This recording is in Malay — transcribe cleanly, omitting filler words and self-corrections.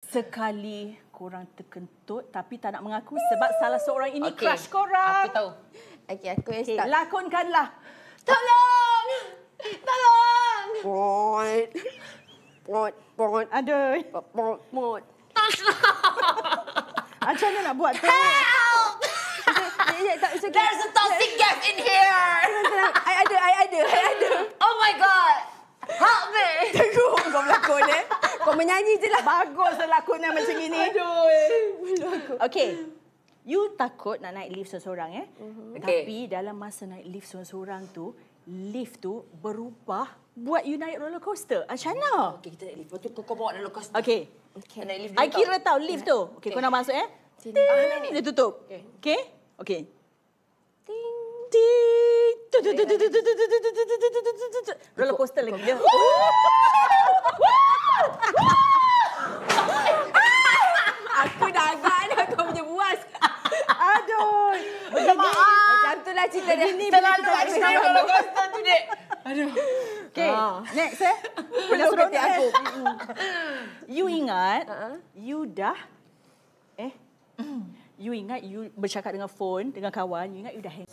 sekali korang terkentut tapi tak nak mengaku sebab salah seorang ini crush korang. Aku tahu. Okey, aku yang start. Lakonkanlah. Tolong! Tolong! Pot. Aduh. Pot. Macam mana nak buat tu? Help! There's a toxic gas in here. I ada. Oh my god. Help me. Tunggu, kau berlakon Kau menyanyi je lah. Baguslah lakonnya macam ini. Aduh. Okey. You takut nak naik lift seorang Okay. Tapi dalam masa naik lift seorang tu, lift tu berubah buat you naik roller coaster. Macam mana? Okey, kita naik lift. Lepas tu kau bawa roller coaster. Okey. Naik lift I dulu kira tahu lift tu. Okey, kau nak masuk Sini. Ting. Dia tutup. Okey? Okey. Ting. Ting. Roller coaster lagi dia. Aku dah agak dah kau punya buas. Aduh. Minta maaf. Macam tu lah cerita dia. Terlalu ekstrim roller coaster tu, Dek. Aduh. Okey. Next Boleh suruh aku. You ingat you dah you ingat you bercakap dengan phone dengan kawan, you ingat you dah hang